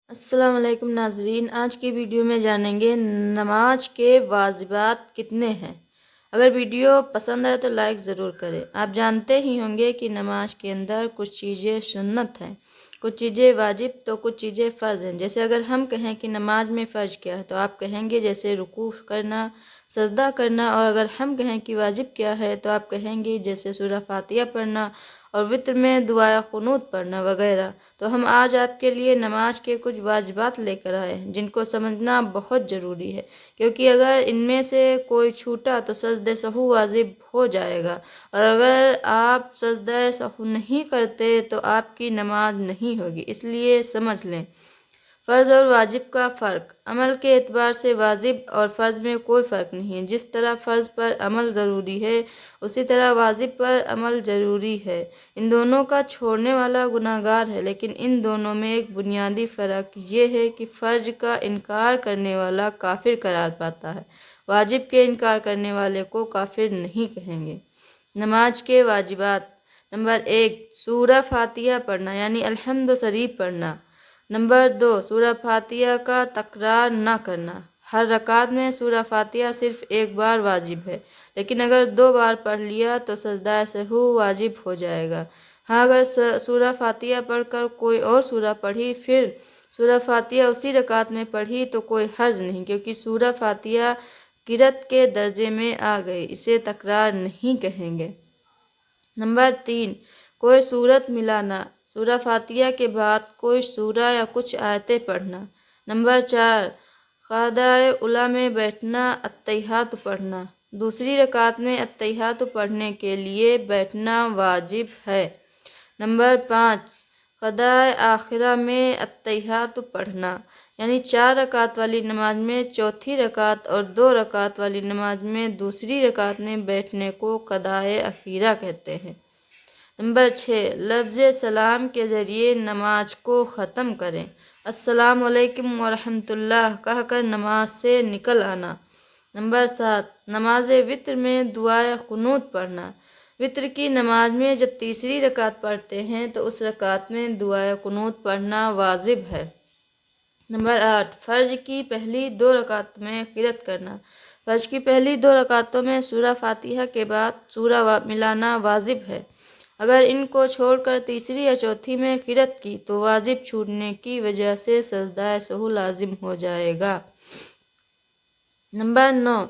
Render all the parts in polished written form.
السلام علیکم ناظرین، آج کی ویڈیو میں جانیں گے نماز کے واجبات کتنے ہیں۔ اگر ویڈیو پسند آئے تو لائک ضرور کریں۔ آپ جانتے ہی ہوں گے کہ نماز کے اندر کچھ چیزیں سنت ہیں، کچھ چیزیں واجب تو کچھ چیزیں فرض ہیں۔ جیسے اگر ہم کہیں کہ نماز میں فرض کیا ہے تو آپ کہیں گے جیسے رکوع کرنا، سجدہ کرنا، اور اگر ہم کہیں کہ واجب کیا ہے تو آپ کہیں گے جیسے سورہ فاتحہ پڑھنا اور وتر میں دعائے قنوت پڑھنا وغیرہ۔ تو ہم آج آپ کے لیے نماز کے کچھ واجبات لے کر آئے ہیں جن کو سمجھنا بہت ضروری ہے، کیونکہ اگر ان میں سے کوئی چھوٹا تو سجدہ سہو واجب ہو جائے گا، اور اگر آپ سجدہ سہو نہیں کرتے تو آپ کی نماز نہیں ہوگی۔ اس لیے سمجھ لیں۔ فرض اور واجب کا فرق۔ عمل کے اعتبار سے واجب اور فرض میں کوئی فرق نہیں ہے۔ جس طرح فرض پر عمل ضروری ہے اسی طرح واجب پر عمل ضروری ہے۔ ان دونوں کا چھوڑنے والا گناہ گار ہے، لیکن ان دونوں میں ایک بنیادی فرق یہ ہے کہ فرض کا انکار کرنے والا کافر قرار پاتا ہے، واجب کے انکار کرنے والے کو کافر نہیں کہیں گے۔ نماز کے واجبات۔ نمبر 1، سورہ فاتحہ پڑھنا یعنی الحمد شریف پڑھنا۔ نمبر 2، سورہ فاتحہ کا تکرار نہ کرنا۔ ہر رکعت میں سورہ فاتحہ صرف ایک بار واجب ہے، لیکن اگر 2 بار پڑھ لیا تو سجدہ سہو واجب ہو جائے گا۔ ہاں، اگر سورہ فاتحہ پڑھ کر کوئی اور سورہ پڑھی پھر سورہ فاتحہ اسی رکعت میں پڑھی تو کوئی حرج نہیں، کیونکہ سورہ فاتحہ قرأت کے درجے میں آ گئی، اسے تکرار نہیں کہیں گے۔ نمبر 3، کوئی سورت ملانا۔ سورہ فاتحہ کے بعد کوئی سورہ یا کچھ آیتیں پڑھنا۔ نمبر 4، قعدۂ اولیٰ میں بیٹھنا، اتحیات پڑھنا۔ دوسری رکعت میں اتحیات پڑھنے کے لیے بیٹھنا واجب ہے۔ نمبر 5، قعدۂ آخرہ میں اتحیات پڑھنا، یعنی 4 رکعت والی نماز میں چوتھی رکعت اور 2 رکعت والی نماز میں دوسری رکعت میں بیٹھنے کو قعدۂ اخیرہ کہتے ہیں۔ نمبر 6، لفظ سلام کے ذریعے نماز کو ختم کریں۔ السلام علیکم ورحمۃ اللہ کہہ کر نماز سے نکل آنا۔ نمبر 7، نماز وتر میں دعائے قنوت پڑھنا۔ وتر کی نماز میں جب تیسری رکعت پڑھتے ہیں تو اس رکعت میں دعائے قنوت پڑھنا واجب ہے۔ نمبر 8، فرض کی پہلی 2 رکعت میں قرأت کرنا۔ فرض کی پہلی 2 رکعتوں میں سورہ فاتحہ کے بعد سورہ ملانا واجب ہے۔ اگر ان کو چھوڑ کر تیسری یا چوتھی میں قرأت کی تو واجب چھوٹنے کی وجہ سے سجدہ سہو لازم ہو جائے گا۔ نمبر 9،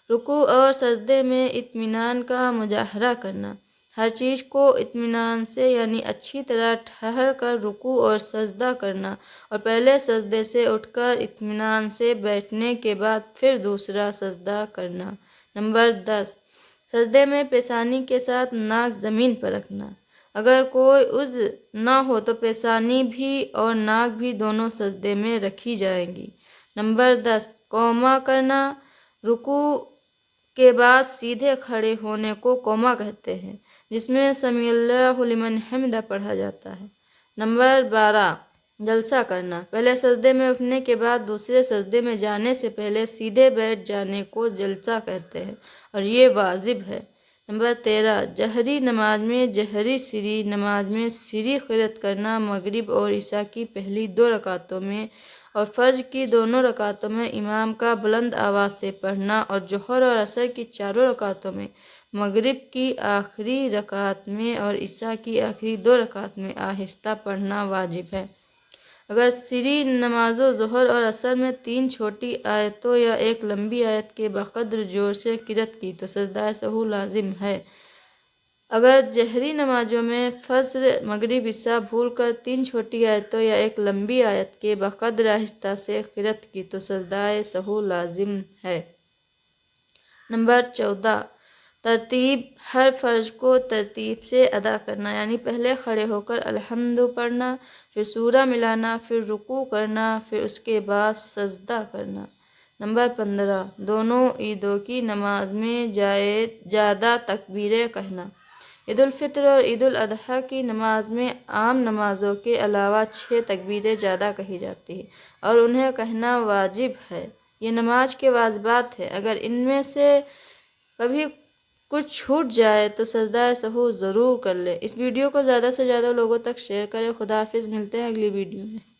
رکوع اور سجدے میں اطمینان کا مظاہرہ کرنا۔ ہر چیز کو اطمینان سے یعنی اچھی طرح ٹھہر کر رکوع اور سجدہ کرنا، اور پہلے سجدے سے اٹھ کر اطمینان سے بیٹھنے کے بعد پھر دوسرا سجدہ کرنا۔ نمبر 10، سجدے میں پیشانی کے ساتھ ناک زمین پر رکھنا۔ اگر کوئی عذر نہ ہو تو پیشانی بھی اور ناک بھی دونوں سجدے میں رکھی جائیں گی۔ نمبر 10، قوما کرنا۔ رکوع کے بعد سیدھے کھڑے ہونے کو قوما کہتے ہیں، جس میں سمیع اللہ لمن حمدہ پڑھا جاتا ہے۔ نمبر 12، جلسہ کرنا۔ پہلے سجدے میں اٹھنے کے بعد دوسرے سجدے میں جانے سے پہلے سیدھے بیٹھ جانے کو جلسہ کہتے ہیں، اور یہ واجب ہے۔ نمبر 13، جہری نماز میں جہری سری نماز میں سری قرأت کرنا۔ مغرب اور عشاء کی پہلی 2 رکعتوں میں اور فجر کی دونوں رکعتوں میں امام کا بلند آواز سے پڑھنا، اور ظہر اور عصر کی 4 رکعتوں میں، مغرب کی آخری رکعت میں اور عشاء کی آخری 2 رکعت میں آہستہ پڑھنا واجب ہے۔ اگر سری نمازوں ظہر اور عصر میں 3 چھوٹی آیتوں یا ایک لمبی آیت کے بقدر زور سے قرأت کی تو سجدہ سہو لازم ہے۔ اگر جہری نمازوں میں فجر، مغرب، عشاء بھول کر 3 چھوٹی آیتوں یا ایک لمبی آیت کے بقدر آہستہ سے قرأت کی تو سجدہ سہو لازم ہے۔ نمبر 14، ترتیب۔ ہر فرض کو ترتیب سے ادا کرنا، یعنی پہلے کھڑے ہو کر الحمد پڑھنا، پھر سورہ ملانا، پھر رکوع کرنا، پھر اس کے بعد سجدہ کرنا۔ نمبر 15، دونوں عیدوں کی نماز میں زیادہ تکبیریں کہنا۔ عید الفطر اور عید الاضحیٰ کی نماز میں عام نمازوں کے علاوہ 6 تکبیریں زیادہ کہی جاتی ہیں، اور انہیں کہنا واجب ہے۔ یہ نماز کے واجبات ہیں۔ اگر ان میں سے کبھی کچھ چھوٹ جائے تو سجدہ سہو ضرور کر لے۔ اس ویڈیو کو زیادہ سے زیادہ لوگوں تک شیئر کریں۔ خدا حافظ، ملتے ہیں اگلی ویڈیو میں۔